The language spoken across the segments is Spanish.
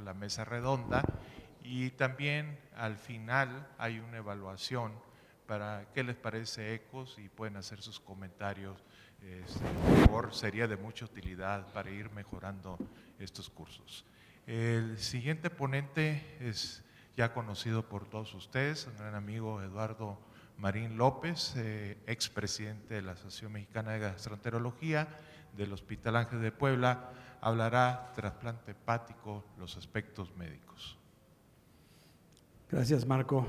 la mesa redonda, y también al final hay una evaluación para qué les parece ECOS y pueden hacer sus comentarios. Sería de mucha utilidad para ir mejorando estos cursos. El siguiente ponente es ya conocido por todos ustedes, un gran amigo, Eduardo Marín López, expresidente de la Asociación Mexicana de Gastroenterología del Hospital Ángel de Puebla. Hablará trasplante hepático, los aspectos médicos. Gracias, Marco.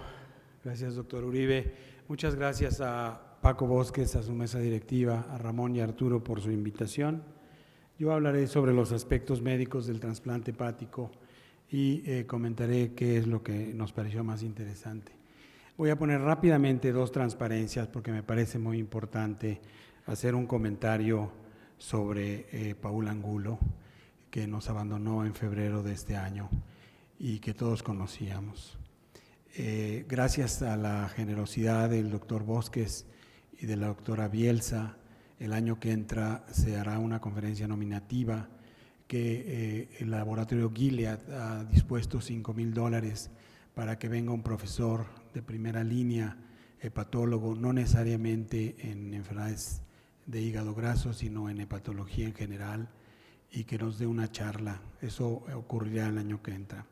Gracias, doctor Uribe. Muchas gracias a Paco Bosques, a su mesa directiva, a Ramón y a Arturo por su invitación. Yo hablaré sobre los aspectos médicos del trasplante hepático y comentaré qué es lo que nos pareció más interesante. Voy a poner rápidamente dos transparencias porque me parece muy importante hacer un comentario sobre Paul Angulo, que nos abandonó en febrero de este año y que todos conocíamos. Gracias a la generosidad del doctor Bosques y de la doctora Bielsa, el año que entra se hará una conferencia nominativa que el laboratorio Gilead ha dispuesto $5,000 para que venga un profesor de primera línea, hepatólogo, no necesariamente en enfermedades de hígado graso, sino en hepatología en general, y que nos dé una charla. Eso ocurrirá el año que entra.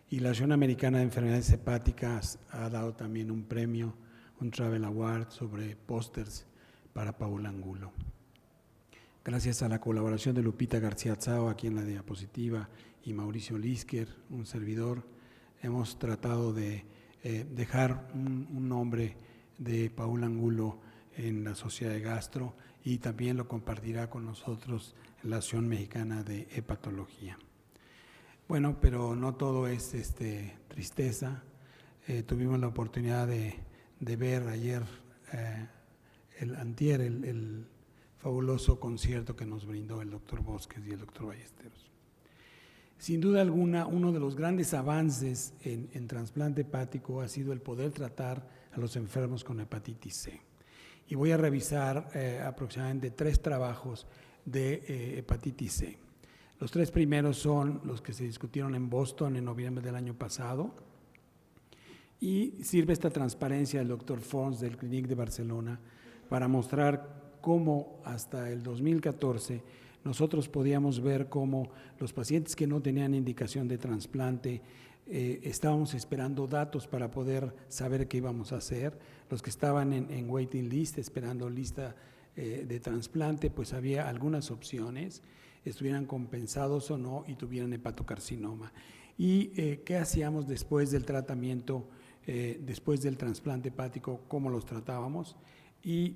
Y la Asociación Americana de Enfermedades Hepáticas ha dado también un premio, un Travel Award sobre pósters para Paul Angulo. Gracias a la colaboración de Lupita García Tsao, aquí en la diapositiva, y Mauricio Lisker, un servidor, hemos tratado de dejar un nombre de Paul Angulo en la Sociedad de Gastro, y también lo compartirá con nosotros la Asociación Mexicana de Hepatología. Bueno, pero no todo es tristeza. Tuvimos la oportunidad de ver ayer, el fabuloso concierto que nos brindó el doctor Bosques y el doctor Ballesteros. Sin duda alguna, uno de los grandes avances en trasplante hepático ha sido el poder tratar a los enfermos con hepatitis C. Y voy a revisar aproximadamente 3 trabajos de hepatitis C. Los 3 primeros son los que se discutieron en Boston en noviembre del año pasado, y sirve esta transparencia del doctor Fons del Clinic de Barcelona para mostrar cómo hasta el 2014 nosotros podíamos ver cómo los pacientes que no tenían indicación de trasplante estábamos esperando datos para poder saber qué íbamos a hacer. Los que estaban en waiting list, esperando lista de trasplante, pues había algunas opciones, estuvieran compensados o no y tuvieran hepatocarcinoma. ¿Y qué hacíamos después del tratamiento, después del trasplante hepático? ¿Cómo los tratábamos? Y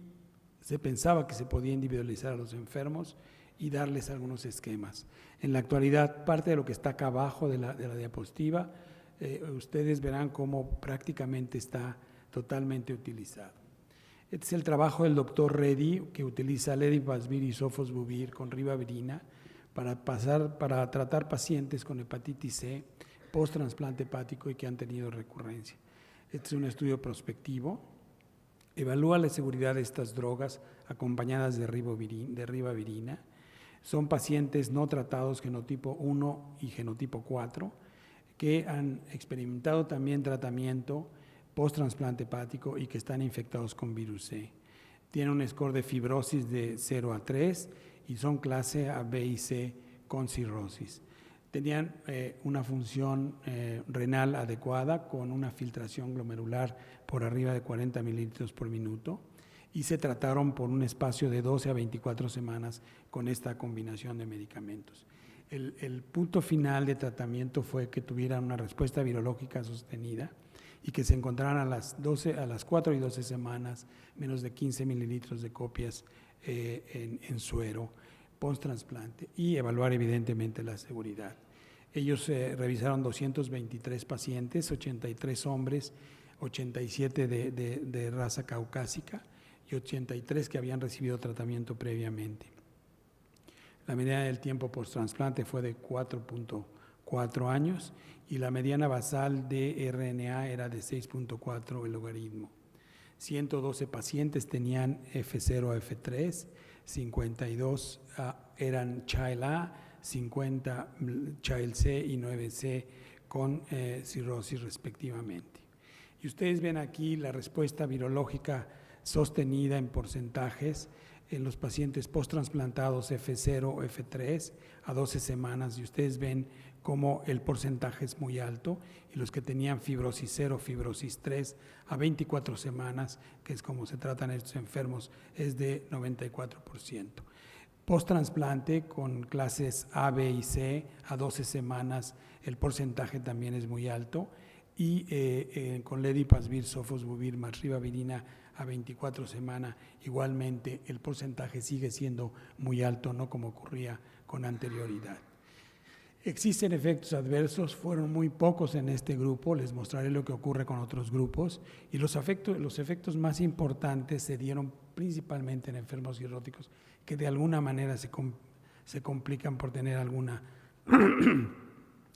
se pensaba que se podía individualizar a los enfermos y darles algunos esquemas. En la actualidad, parte de lo que está acá abajo de la diapositiva, ustedes verán cómo prácticamente está totalmente utilizado. Este es el trabajo del doctor Reddy, que utiliza Ledipasvir y Sofosbuvir con ribavirina para tratar pacientes con hepatitis C, post-trasplante hepático y que han tenido recurrencia. Este es un estudio prospectivo. Evalúa la seguridad de estas drogas acompañadas de ribavirina. Son pacientes no tratados genotipo 1 y genotipo 4 que han experimentado también tratamiento post-trasplante hepático y que están infectados con virus C. Tienen un score de fibrosis de 0 a 3 y son clase A, B y C con cirrosis. Tenían una función renal adecuada con una filtración glomerular por arriba de 40 mililitros por minuto y se trataron por un espacio de 12 a 24 semanas con esta combinación de medicamentos. El punto final de tratamiento fue que tuvieran una respuesta virológica sostenida y que se encontraran a las 4 y 12 semanas menos de 15 mililitros de copias en suero post-trasplante y evaluar evidentemente la seguridad. Ellos revisaron 223 pacientes, 83 hombres, 87 de raza caucásica y 83 que habían recibido tratamiento previamente. La mediana del tiempo post-trasplante fue de 4.4 años y la mediana basal de RNA era de 6.4 el logaritmo. 112 pacientes tenían F0 a F3, 52 eran Child A, 50 Child C y 9C con cirrosis respectivamente. Y ustedes ven aquí la respuesta virológica sostenida en porcentajes en los pacientes post-transplantados F0 o F3 a 12 semanas, y ustedes ven cómo el porcentaje es muy alto, y los que tenían fibrosis 0, fibrosis 3 a 24 semanas, que es como se tratan estos enfermos, es de 94%. Post-trasplante con clases A, B y C a 12 semanas, el porcentaje también es muy alto, y con ledipasvir, sofosbuvir más ribavirina a 24 semanas, igualmente el porcentaje sigue siendo muy alto, no como ocurría con anterioridad. Existen efectos adversos, fueron muy pocos en este grupo, les mostraré lo que ocurre con otros grupos, y los efectos más importantes se dieron principalmente en enfermos cirróticos que de alguna manera se complican por tener alguna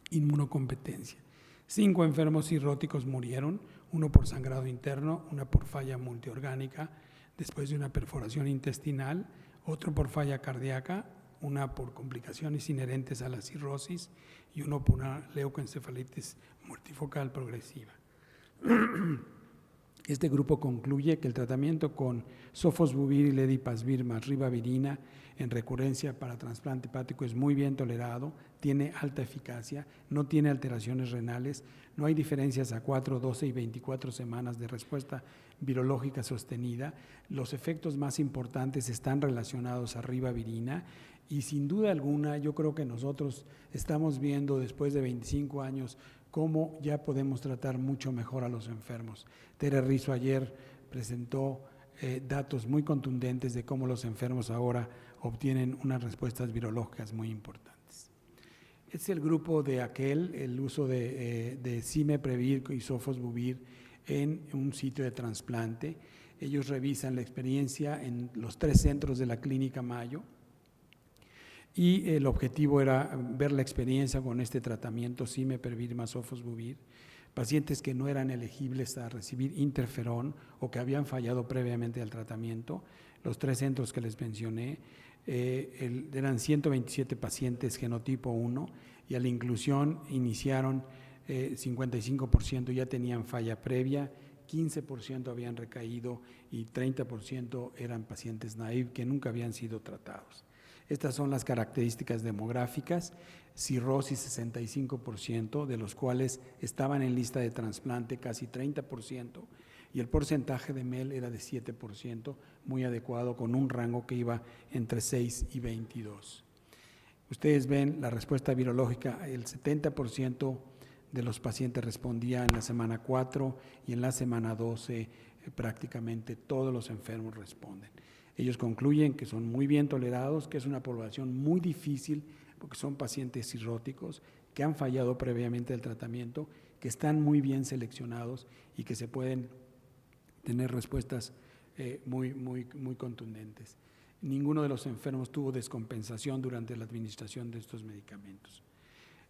inmunocompetencia. 5 enfermos cirróticos murieron, 1 por sangrado interno, 1 por falla multiorgánica después de una perforación intestinal, otro por falla cardíaca, 1 por complicaciones inherentes a la cirrosis y 1 por una leucoencefalitis multifocal progresiva. Este grupo concluye que el tratamiento con sofosbuvir y ledipasvir más ribavirina en recurrencia para trasplante hepático es muy bien tolerado, tiene alta eficacia, no tiene alteraciones renales, no hay diferencias a 4, 12 y 24 semanas de respuesta virológica sostenida. Los efectos más importantes están relacionados a ribavirina, y sin duda alguna yo creo que nosotros estamos viendo después de 25 años cómo ya podemos tratar mucho mejor a los enfermos. Tere Rizzo ayer presentó datos muy contundentes de cómo los enfermos ahora obtienen unas respuestas virológicas muy importantes. Es el grupo de el uso de cimeprevir y sofosbuvir en un sitio de trasplante. Ellos revisan la experiencia en los 3 centros de la Clínica Mayo, y el objetivo era ver la experiencia con este tratamiento cimeprevir más sofosbuvir, pacientes que no eran elegibles a recibir interferón o que habían fallado previamente al tratamiento. Los 3 centros que les mencioné eran 127 pacientes genotipo 1, y a la inclusión iniciaron 55% ya tenían falla previa, 15% habían recaído y 30% eran pacientes naive que nunca habían sido tratados. Estas son las características demográficas: cirrosis 65%, de los cuales estaban en lista de trasplante casi 30%, y el porcentaje de MEL era de 7%, muy adecuado, con un rango que iba entre 6 y 22. Ustedes ven la respuesta virológica: el 70% de los pacientes respondía en la semana 4 y en la semana 12 prácticamente todos los enfermos responden. Ellos concluyen que son muy bien tolerados, que es una población muy difícil porque son pacientes cirróticos que han fallado previamente el tratamiento, que están muy bien seleccionados y que se pueden tener respuestas muy contundentes. Ninguno de los enfermos tuvo descompensación durante la administración de estos medicamentos.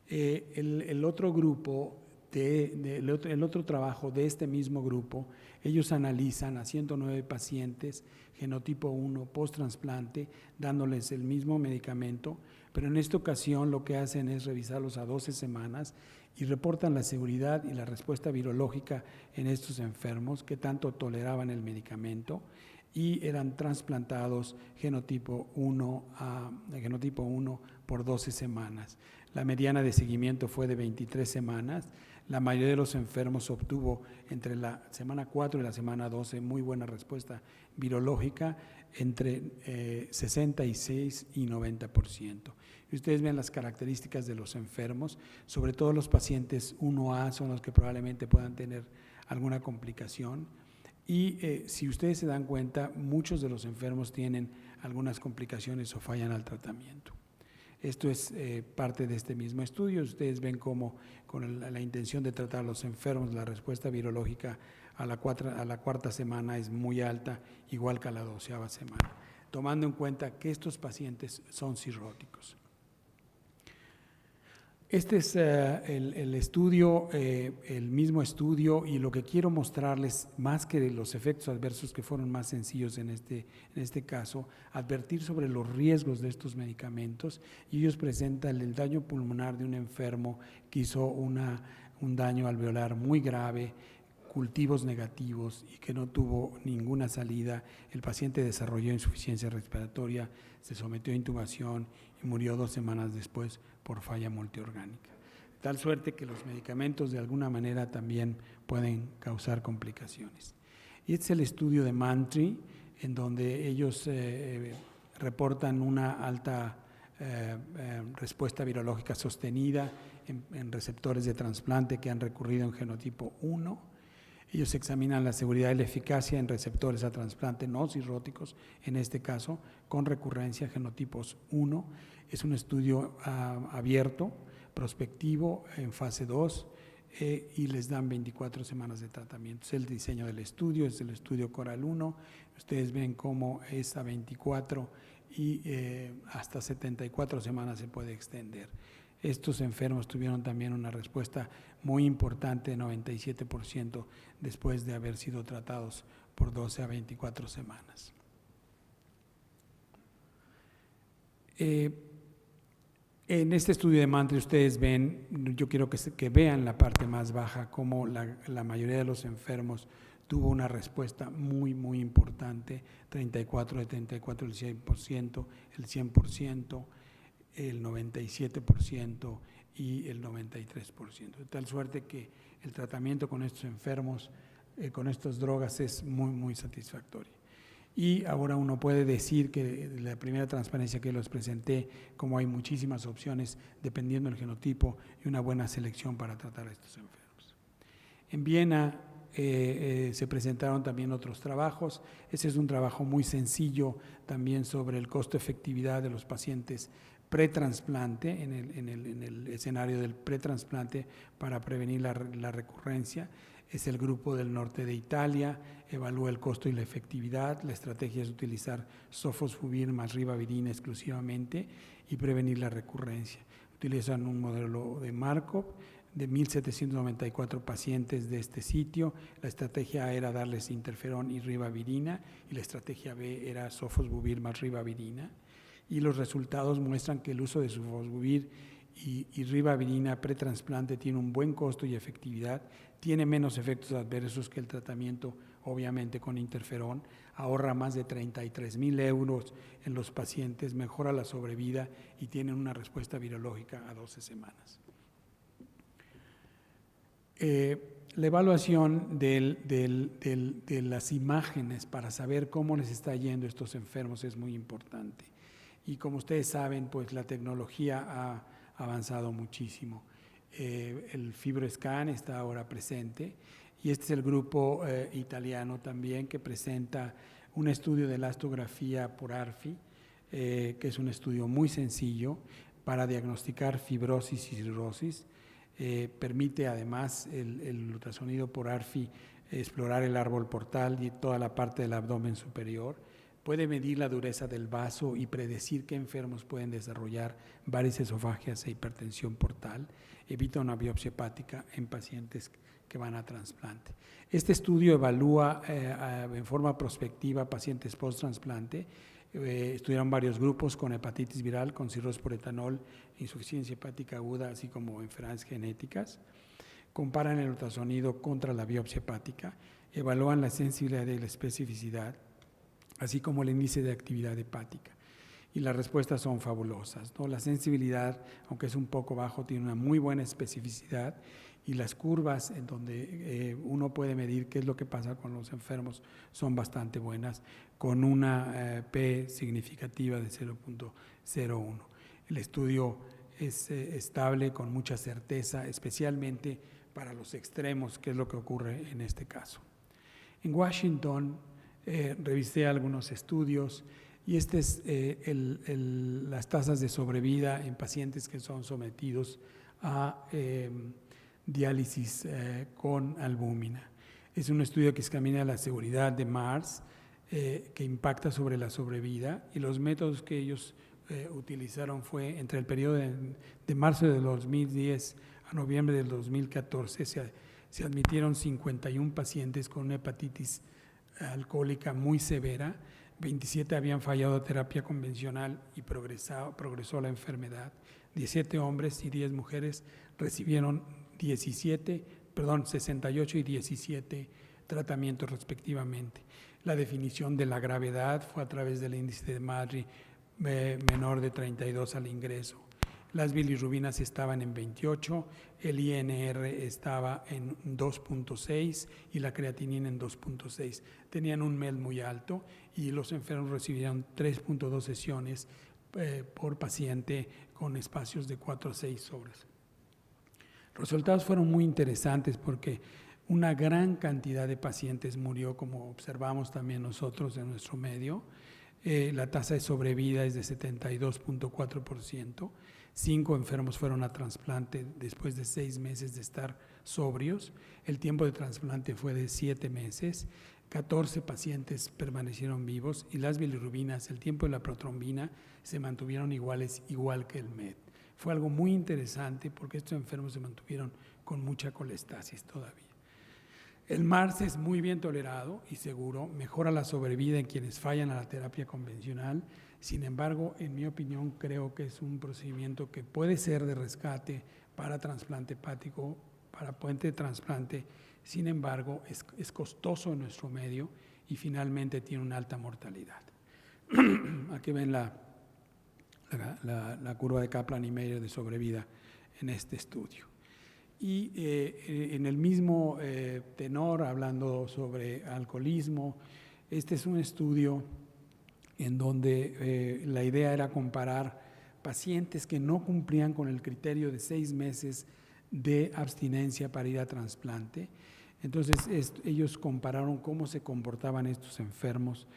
El otro grupo, el otro trabajo de este mismo grupo, ellos analizan a 109 pacientes genotipo 1 post-trasplante, dándoles el mismo medicamento, pero en esta ocasión lo que hacen es revisarlos a 12 semanas y reportan la seguridad y la respuesta virológica en estos enfermos que tanto toleraban el medicamento, y eran trasplantados genotipo 1 por 12 semanas. La mediana de seguimiento fue de 23 semanas. La mayoría de los enfermos obtuvo entre la semana 4 y la semana 12 muy buena respuesta virológica, entre 66 y 90%. Y ustedes ven las características de los enfermos, sobre todo los pacientes 1A son los que probablemente puedan tener alguna complicación. Y si ustedes se dan cuenta, muchos de los enfermos tienen algunas complicaciones o fallan al tratamiento. Esto es parte de este mismo estudio. Ustedes ven cómo con la intención de tratar a los enfermos, la respuesta virológica a la cuarta semana es muy alta, igual que a la 12ª semana, tomando en cuenta que estos pacientes son cirróticos. Este es el estudio, el mismo estudio, y lo que quiero mostrarles, más que de los efectos adversos que fueron más sencillos en este caso, advertir sobre los riesgos de estos medicamentos. Y ellos presentan el daño pulmonar de un enfermo que hizo un daño alveolar muy grave, cultivos negativos y que no tuvo ninguna salida. El paciente desarrolló insuficiencia respiratoria, se sometió a intubación y murió 2 semanas después por falla multiorgánica. Tal suerte que los medicamentos de alguna manera también pueden causar complicaciones. Y este es el estudio de Mantri, en donde ellos reportan una alta respuesta virológica sostenida en receptores de trasplante que han recurrido en genotipo 1. Ellos examinan la seguridad y la eficacia en receptores a trasplante no cirróticos, en este caso, con recurrencia genotipos 1. Es un estudio abierto, prospectivo, en fase 2, y les dan 24 semanas de tratamiento. Es el diseño del estudio, es el estudio Coral 1. Ustedes ven cómo es a 24 y hasta 74 semanas se puede extender. Estos enfermos tuvieron también una respuesta muy importante, 97%, después de haber sido tratados por 12 a 24 semanas. En este estudio de Mantri ustedes ven, yo quiero que vean la parte más baja, cómo la mayoría de los enfermos tuvo una respuesta muy, muy importante, 34 de 34, el 100%, el 100%, el 97% y el 93%. De tal suerte que el tratamiento con estos enfermos, con estas drogas, es muy, muy satisfactorio. Y ahora uno puede decir que la primera transparencia que les presenté, como hay muchísimas opciones dependiendo del genotipo y una buena selección para tratar a estos enfermos. En Viena se presentaron también otros trabajos. Ese es un trabajo muy sencillo también sobre el costo-efectividad de los pacientes pretransplante, en el escenario del pretransplante para prevenir la recurrencia. Es el grupo del norte de Italia, evalúa el costo y la efectividad. La estrategia es utilizar sofosbuvir más ribavirina exclusivamente y prevenir la recurrencia. Utilizan un modelo de Markov de 1.794 pacientes de este sitio. La estrategia A era darles interferón y ribavirina, y la estrategia B era sofosbuvir más ribavirina. Y los resultados muestran que el uso de sofosbuvir y ribavirina pretransplante tiene un buen costo y efectividad, tiene menos efectos adversos que el tratamiento, obviamente con interferón, ahorra más de 33,000 euros en los pacientes, mejora la sobrevida y tiene una respuesta virológica a 12 semanas. La evaluación de las imágenes para saber cómo les está yendo a estos enfermos es muy importante. Y como ustedes saben, pues la tecnología ha avanzado muchísimo. El FibroScan está ahora presente, y este es el grupo italiano también que presenta un estudio de elastografía por ARFI, que es un estudio muy sencillo para diagnosticar fibrosis y cirrosis. Permite además el ultrasonido por ARFI explorar el árbol portal y toda la parte del abdomen superior. Puede medir la dureza del vaso y predecir qué enfermos pueden desarrollar varices esofágeas e hipertensión portal. Evita una biopsia hepática en pacientes que van a trasplante. Este estudio evalúa en forma prospectiva pacientes post-trasplante. Estudiaron varios grupos con hepatitis viral, con cirrosis por etanol, insuficiencia hepática aguda, así como enfermedades genéticas. Comparan el ultrasonido contra la biopsia hepática, evalúan la sensibilidad y la especificidad, así como el índice de actividad hepática. Y las respuestas son fabulosas, ¿no? La sensibilidad, aunque es un poco bajo, tiene una muy buena especificidad, y las curvas en donde uno puede medir qué es lo que pasa con los enfermos son bastante buenas, con una P significativa de 0.01. El estudio es estable, con mucha certeza, especialmente para los extremos, que es lo que ocurre en este caso. En Washington revisé algunos estudios, y este es las tasas de sobrevida en pacientes que son sometidos a diálisis con albúmina. Es un estudio que examina la seguridad de MARS, que impacta sobre la sobrevida, y los métodos que ellos utilizaron fue entre el periodo de marzo de 2010 a noviembre del 2014, se admitieron 51 pacientes con una hepatitis alcohólica muy severa, 27 habían fallado a terapia convencional y progresó la enfermedad, 17 hombres y 10 mujeres recibieron 68 y 17 tratamientos respectivamente. La definición de la gravedad fue a través del índice de Maddrey menor de 32 al ingreso. Las bilirrubinas estaban en 28, el INR estaba en 2.6 y la creatinina en 2.6. Tenían un MEL muy alto y los enfermos recibieron 3.2 sesiones por paciente con espacios de 4 a 6 horas. Los resultados fueron muy interesantes porque una gran cantidad de pacientes murió, como observamos también nosotros en nuestro medio. La tasa de sobrevida es de 72.4%. 5 enfermos fueron a trasplante después de 6 meses de estar sobrios. El tiempo de trasplante fue de 7 meses. 14 pacientes permanecieron vivos y las bilirrubinas, el tiempo de la protrombina, se mantuvieron igual que el MED. Fue algo muy interesante porque estos enfermos se mantuvieron con mucha colestasis todavía. El MARS es muy bien tolerado y seguro, mejora la sobrevida en quienes fallan a la terapia convencional. Sin embargo, en mi opinión, creo que es un procedimiento que puede ser de rescate para trasplante hepático, para puente de trasplante. Sin embargo, es costoso en nuestro medio y finalmente tiene una alta mortalidad. Aquí ven la curva de Kaplan y Meier de sobrevida en este estudio. Y en el mismo tenor, hablando sobre alcoholismo, este es un estudio en donde la idea era comparar pacientes que no cumplían con el criterio de 6 meses de abstinencia para ir a trasplante. Entonces ellos compararon cómo se comportaban estos enfermos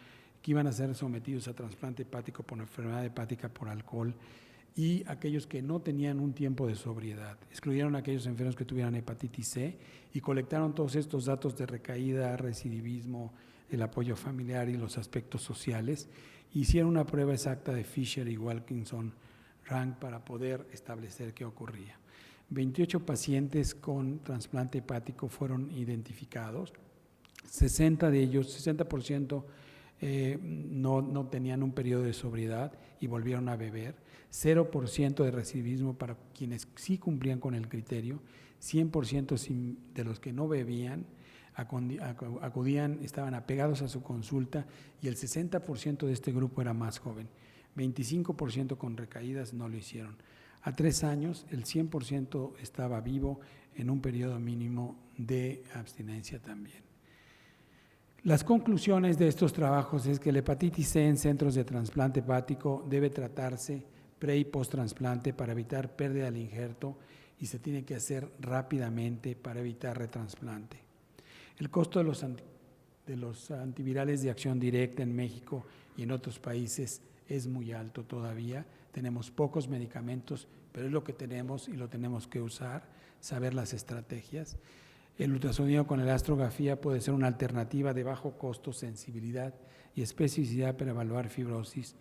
que iban a ser sometidos a trasplante hepático por enfermedad hepática por alcohol y aquellos que no tenían un tiempo de sobriedad. Excluyeron a aquellos enfermos que tuvieran hepatitis C y colectaron todos estos datos de recaída, recidivismo, el apoyo familiar y los aspectos sociales. Hicieron una prueba exacta de Fisher y Wilkinson Rank para poder establecer qué ocurría. 28 pacientes con trasplante hepático fueron identificados. 60 de ellos, 60% no tenían un periodo de sobriedad y volvieron a beber. 0% de recidivismo para quienes sí cumplían con el criterio. 100% de los que no bebían acudían, estaban apegados a su consulta y el 60% de este grupo era más joven. 25% con recaídas no lo hicieron. A 3 años, el 100% estaba vivo en un periodo mínimo de abstinencia también. Las conclusiones de estos trabajos es que la hepatitis C en centros de trasplante hepático debe tratarse pre y post trasplante para evitar pérdida del injerto y se tiene que hacer rápidamente para evitar retrasplante. El costo de los antivirales de acción directa en México y en otros países es muy alto todavía. Tenemos pocos medicamentos, pero es lo que tenemos y lo tenemos que usar, saber las estrategias. El ultrasonido con elastografía puede ser una alternativa de bajo costo, sensibilidad y especificidad para evaluar fibrosis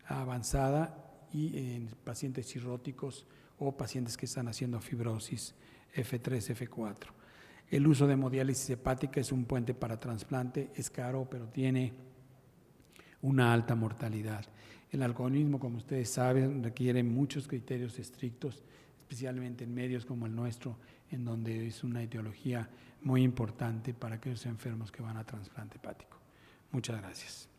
avanzada y en pacientes cirróticos o pacientes que están haciendo fibrosis F3, F4. El uso de hemodiálisis hepática es un puente para trasplante, es caro, pero tiene una alta mortalidad. El alcoholismo, como ustedes saben, requiere muchos criterios estrictos, especialmente en medios como el nuestro, en donde es una etiología muy importante para aquellos enfermos que van a trasplante hepático. Muchas gracias.